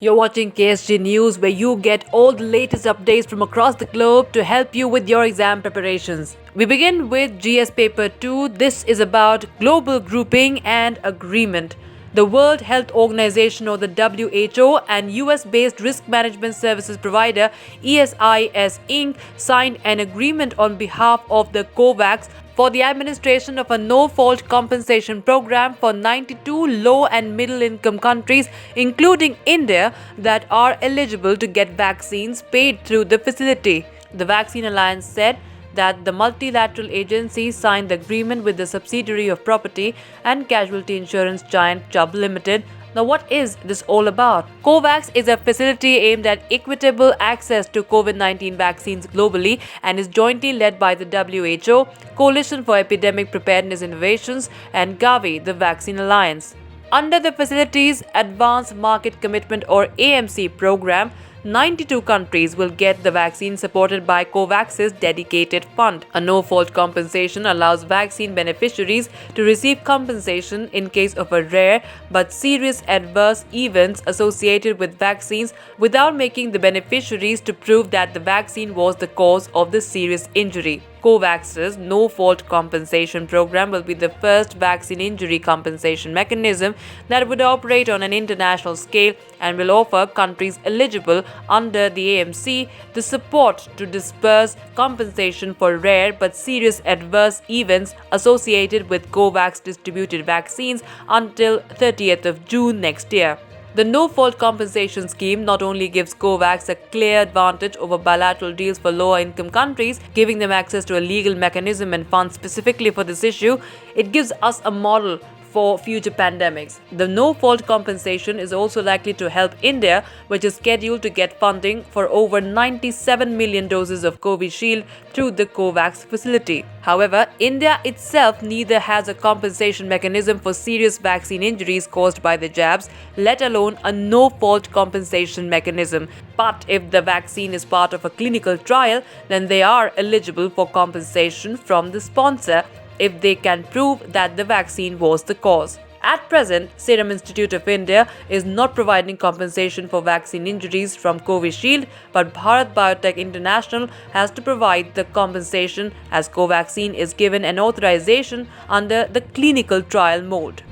You're watching KSG News, where you get all the latest updates from across the globe to help you with your exam preparations. We begin with GS Paper 2. This is about global grouping and agreement. The World Health Organization, or the WHO, and US-based risk management services provider ESIS Inc. signed an agreement on behalf of the COVAX for the administration of a no-fault compensation program for 92 low and middle-income countries, including India, that are eligible to get vaccines paid through the facility. The Vaccine Alliance said that the multilateral agency signed the agreement with the subsidiary of property and casualty insurance giant Chubb Limited. Now, what is this all about? COVAX is a facility aimed at equitable access to COVID-19 vaccines globally and is jointly led by the WHO, Coalition for Epidemic Preparedness Innovations, and Gavi, the Vaccine Alliance. Under the facility's Advanced Market Commitment, or AMC program, 92 countries will get the vaccine supported by COVAX's dedicated fund. A no-fault compensation allows vaccine beneficiaries to receive compensation in case of a rare but serious adverse events associated with vaccines without making the beneficiaries to prove that the vaccine was the cause of the serious injury. COVAX's no-fault compensation program will be the first vaccine injury compensation mechanism that would operate on an international scale and will offer countries eligible under the AMC the support to disperse compensation for rare but serious adverse events associated with COVAX distributed vaccines until 30th of June next year. The no-fault compensation scheme not only gives COVAX a clear advantage over bilateral deals for lower-income countries, giving them access to a legal mechanism and funds specifically for this issue, it gives us a model for future pandemics. The no-fault compensation is also likely to help India, which is scheduled to get funding for over 97 million doses of Covishield through the COVAX facility. However, India itself neither has a compensation mechanism for serious vaccine injuries caused by the jabs, let alone a no-fault compensation mechanism. But if the vaccine is part of a clinical trial, then they are eligible for compensation from the sponsor if they can prove that the vaccine was the cause. At present, Serum Institute of India is not providing compensation for vaccine injuries from Covishield, but Bharat Biotech International has to provide the compensation as Covaxin is given an authorization under the clinical trial mode.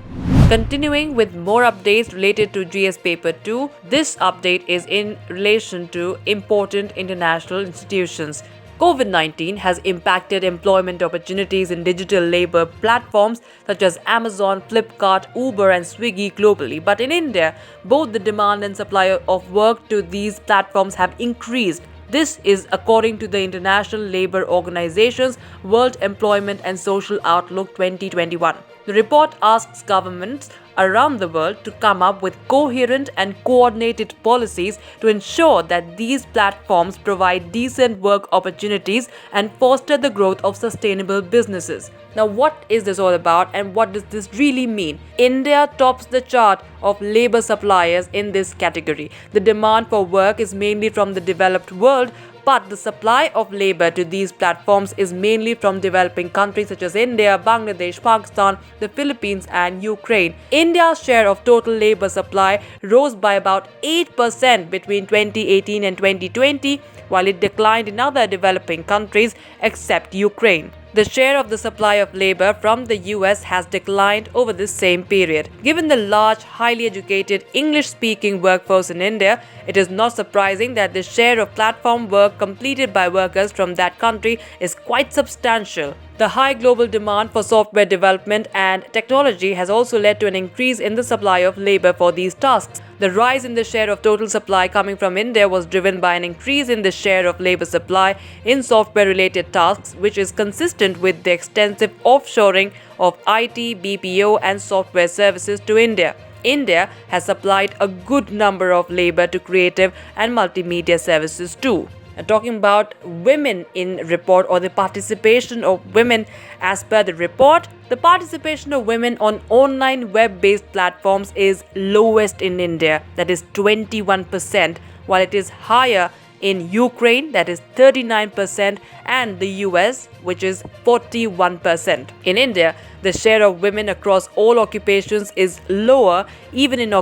Continuing with more updates related to GS Paper 2, this update is in relation to important international institutions. COVID-19 has impacted employment opportunities in digital labor platforms such as Amazon, Flipkart, Uber, and Swiggy globally. But in India, both the demand and supply of work to these platforms have increased. This is according to the International Labour Organization's World Employment and Social Outlook 2021. The report asks governments around the world to come up with coherent and coordinated policies to ensure that these platforms provide decent work opportunities and foster the growth of sustainable businesses. Now, what is this all about and what does this really mean? India tops the chart of labor suppliers in this category. The demand for work is mainly from the developed world, but the supply of labor to these platforms is mainly from developing countries such as India, Bangladesh, Pakistan, the Philippines, and Ukraine. India's share of total labor supply rose by about 8% between 2018 and 2020, while it declined in other developing countries except Ukraine. The share of the supply of labor from the US has declined over this same period. Given the large, highly educated, English-speaking workforce in India, it is not surprising that the share of platform work completed by workers from that country is quite substantial. The high global demand for software development and technology has also led to an increase in the supply of labor for these tasks. The rise in the share of total supply coming from India was driven by an increase in the share of labor supply in software-related tasks, which is consistent with the extensive offshoring of IT, BPO, and software services to India. India has supplied a good number of labor to creative and multimedia services too. And talking about women in report, or the participation of women as per the report, the participation of women on online web-based platforms is lowest in India, that is 21%, while it is higher in Ukraine, that is 39%, and the US, which is 41%. In India, the share of women across all occupations is lower, even in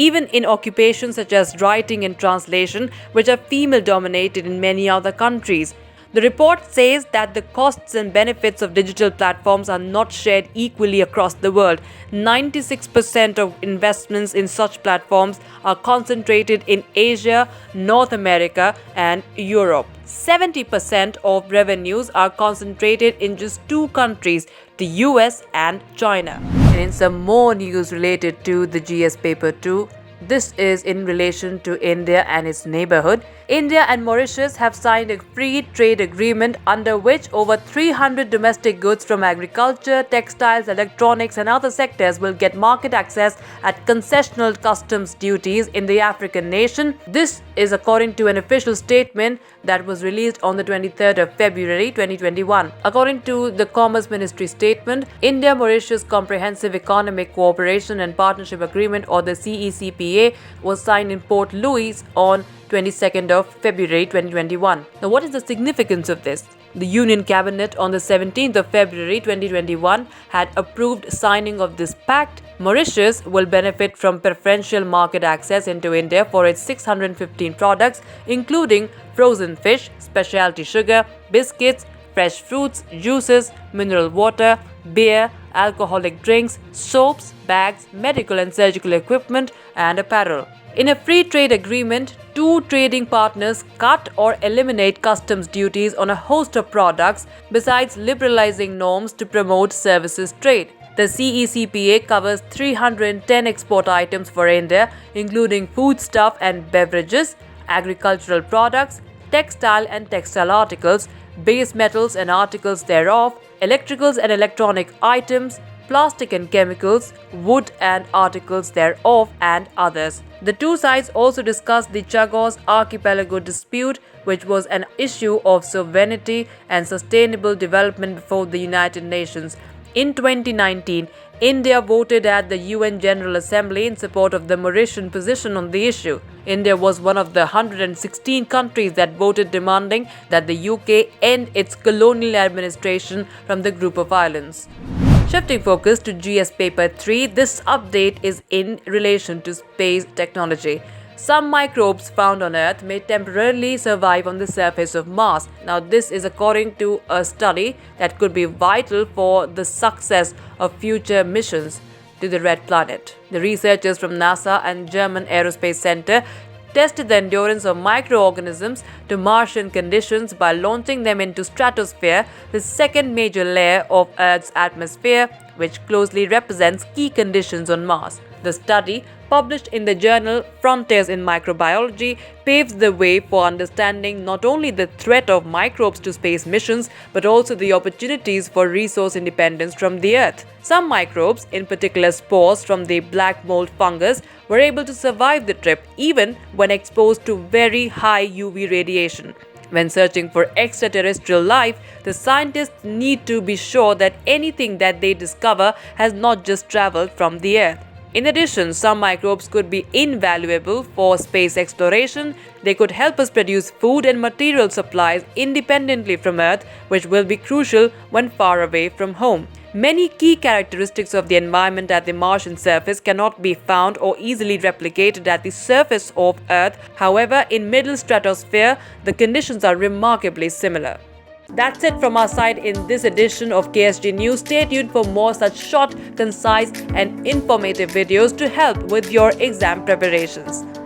even in occupations such as writing and translation, which are female dominated in many other countries. The report says that the costs and benefits of digital platforms are not shared equally across the world. 96% of investments in such platforms are concentrated in Asia, North America, and Europe. 70% of revenues are concentrated in just two countries, the US and China. And in some more news related to the GS Paper 2, this is in relation to India and its neighborhood. India and Mauritius have signed a free trade agreement under which over 300 domestic goods from agriculture, textiles, electronics and other sectors will get market access at concessional customs duties in the African nation. This is according to an official statement that was released on the 23rd of February 2021. According to the Commerce Ministry statement, India-Mauritius Comprehensive Economic Cooperation and Partnership Agreement, or the CECPA, was signed in Port Louis on 22nd of February 2021. Now, what is the significance of this? The Union Cabinet on the 17th of February 2021 had approved signing of this pact. Mauritius will benefit from preferential market access into India for its 615 products, including frozen fish, specialty sugar, biscuits, fresh fruits, juices, mineral water, beer, alcoholic drinks, soaps, bags, medical and surgical equipment, and apparel. In a free trade agreement, two trading partners cut or eliminate customs duties on a host of products besides liberalizing norms to promote services trade. The CECPA covers 310 export items for India, including foodstuff and beverages, agricultural products, textile and textile articles, base metals and articles thereof, electricals and electronic items, plastic and chemicals, wood and articles thereof, and others. The two sides also discussed the CHAGOS Archipelago dispute, which was an issue of sovereignty and sustainable development before the United Nations. In 2019, India voted at the UN General Assembly in support of the Mauritian position on the issue. India was one of the 116 countries that voted, demanding that the UK end its colonial administration from the group of islands. Shifting focus to GS Paper 3, this update is in relation to space technology. Some microbes found on Earth may temporarily survive on the surface of Mars. Now, this is according to a study that could be vital for the success of future missions to the Red Planet. The researchers from NASA and German Aerospace Center tested the endurance of microorganisms to Martian conditions by launching them into stratosphere, the second major layer of Earth's atmosphere, which closely represents key conditions on Mars. The study, published in the journal Frontiers in Microbiology, paves the way for understanding not only the threat of microbes to space missions, but also the opportunities for resource independence from the Earth. Some microbes, in particular spores from the black mold fungus, were able to survive the trip even when exposed to very high UV radiation. When searching for extraterrestrial life, the scientists need to be sure that anything that they discover has not just traveled from the Earth. In addition, some microbes could be invaluable for space exploration. They could help us produce food and material supplies independently from Earth, which will be crucial when far away from home. Many key characteristics of the environment at the Martian surface cannot be found or easily replicated at the surface of Earth. However, in middle stratosphere, the conditions are remarkably similar. That's it from our side in this edition of KSG News. Stay tuned for more such short, concise and informative videos to help with your exam preparations.